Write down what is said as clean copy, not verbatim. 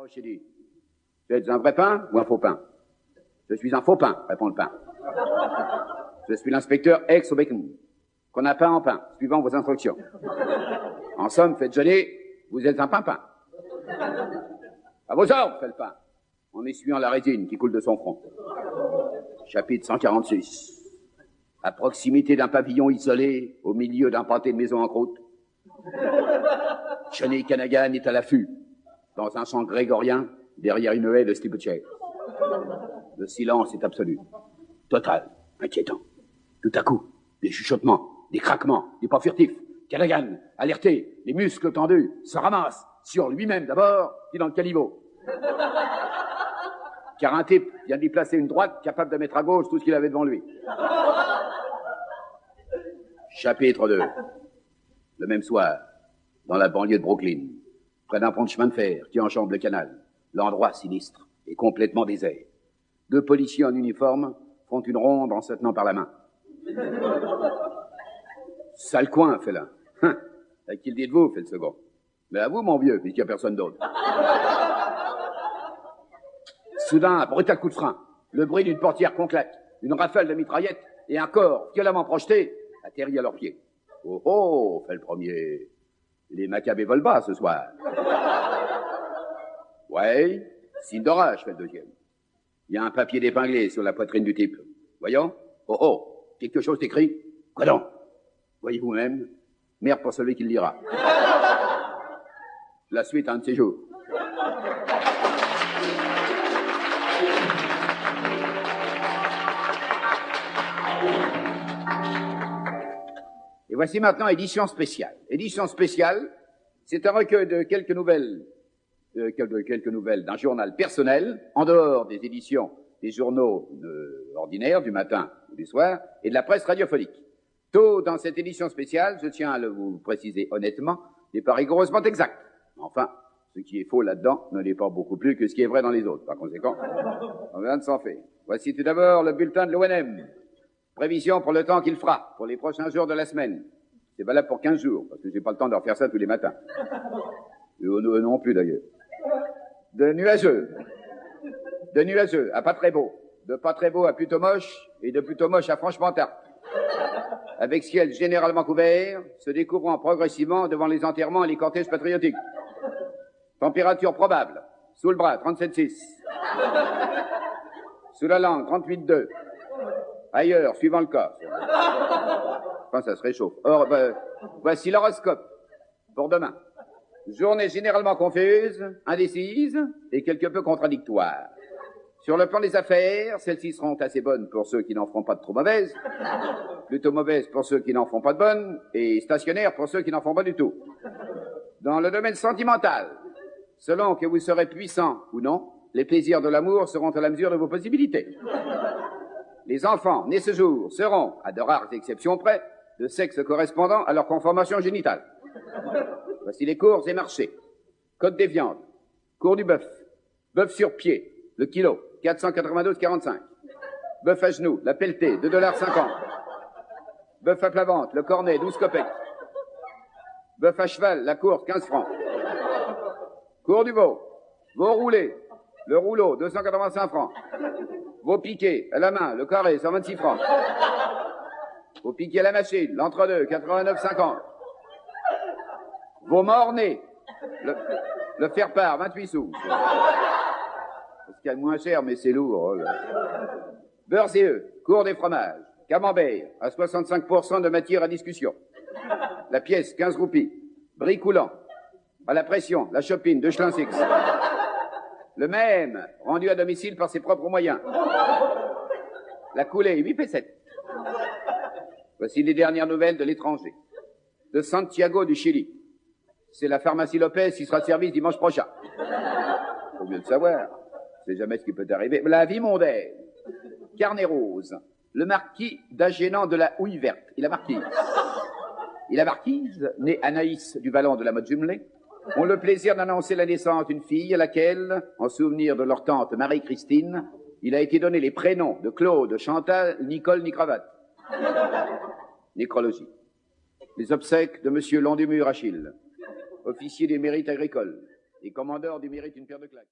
s'approche et dit « Vous êtes un vrai pain ou un faux pain ?»« Je suis un faux pain, répond le pain. Je suis l'inspecteur X au bacon, qu'on a pain en pain, suivant vos instructions. En somme, faites geler, vous êtes un pain-pain. À vos ordres, fait le pain, en essuyant la résine qui coule de son front. Chapitre 146. À proximité d'un pavillon isolé, au milieu d'un pâté de maison en croûte, Johnny Canagan est à l'affût, dans un chant grégorien, derrière une haie de steeplechase. Le silence est absolu, total, inquiétant. Tout à coup, des chuchotements, des craquements, des pas furtifs. Canagan, alerté, les muscles tendus, se ramasse, sur lui-même d'abord, puis dans le calibo. Car un type vient d'y placer une droite capable de mettre à gauche tout ce qu'il avait devant lui. Chapitre 2. Le même soir, dans la banlieue de Brooklyn, près d'un pont de chemin de fer qui enjambe le canal, l'endroit sinistre et complètement désert. 2 policiers en uniforme font une ronde en se tenant par la main. Sale coin, fait l'un. À qui le dites-vous, fait le second. Mais à vous, mon vieux, puisqu'il n'y a personne d'autre. Soudain, un brutal coup de frein, le bruit d'une portière qu'on claque, une rafale de mitraillettes et un corps violemment projeté atterrit à leurs pieds. Oh oh, fait le premier. Les Maccabées volent bas ce soir. Ouais, signe d'orage, fait le deuxième. Il y a un papier d'épinglé sur la poitrine du type. Voyons. Oh oh, quelque chose écrit. Quoi donc? Voyez vous-même. Merde pour celui qui le lira. La suite un de ces jours. Et voici maintenant édition spéciale. Édition spéciale, c'est un recueil de quelques nouvelles d'un journal personnel, en dehors des éditions des journaux ordinaires du matin ou du soir, et de la presse radiophonique. Tout dans cette édition spéciale, je tiens à le vous préciser honnêtement, n'est pas rigoureusement exact. Enfin, ce qui est faux là-dedans ne l'est pas beaucoup plus que ce qui est vrai dans les autres. Par conséquent, on vient de s'en faire. Voici tout d'abord le bulletin de l'ONM. Prévision pour le temps qu'il fera, pour les prochains jours de la semaine. C'est valable pour 15 jours, parce que j'ai pas le temps de refaire ça tous les matins. Et eux non plus d'ailleurs. De nuageux, à pas très beau. De pas très beau à plutôt moche, et de plutôt moche à franchement tard. Avec ciel généralement couvert, se découvrant progressivement devant les enterrements et les cortèges patriotiques. Température probable, sous le bras 37,6. Sous la langue 38,2. Ailleurs, suivant le cas. Enfin, ça se réchauffe. Or, voici l'horoscope pour demain. Journée généralement confuse, indécise et quelque peu contradictoire. Sur le plan des affaires, celles-ci seront assez bonnes pour ceux qui n'en feront pas de trop mauvaises, plutôt mauvaises pour ceux qui n'en feront pas de bonnes, et stationnaires pour ceux qui n'en font pas du tout. Dans le domaine sentimental, selon que vous serez puissant ou non, les plaisirs de l'amour seront à la mesure de vos possibilités. Les enfants nés ce jour seront, à de rares exceptions près, de sexe correspondant à leur conformation génitale. Voici les cours et marchés. Code des viandes, cours du bœuf, bœuf sur pied, le kilo, 492,45. Bœuf à genoux, la pelletée, 2,50 $. Bœuf à plat ventre, le cornet, 12 copecs. Bœuf à cheval, la course, 15 francs. Cours du veau, veau roulé, le rouleau, 285 francs. Veau piqué, à la main, le carré, 126 francs. Veau piqué à la machine, l'entre-deux, 89,50. Veau mort-né, le faire-part, 28 sous. Ce qu'il y a de moins cher, mais c'est lourd. Oh là. Beurre et œufs, cours des fromages, camembert, à 65% de matière à discussion. La pièce, 15 roupies. Brie coulant, à la pression, la chopine, 2 schlins six. Le même, rendu à domicile par ses propres moyens. La coulée, 8 pesettes. Voici les dernières nouvelles de l'étranger. De Santiago du Chili. C'est la pharmacie Lopez qui sera de service dimanche prochain. Faut mieux le savoir. C'est jamais ce qui peut arriver. La vie mondaine. Carnet rose. Le marquis d'Agénan de la Houille verte. Et la marquise. Et la marquise, née Anaïs du Vallon de la Motte Jumelée, ont le plaisir d'annoncer la naissance d'une fille à laquelle, en souvenir de leur tante Marie-Christine, il a été donné les prénoms de Claude, Chantal, Nicole, Nicravate. Nécrologie. Les obsèques de monsieur Londumur Achille, officier des mérites agricoles et commandeur du mérite une paire de claques.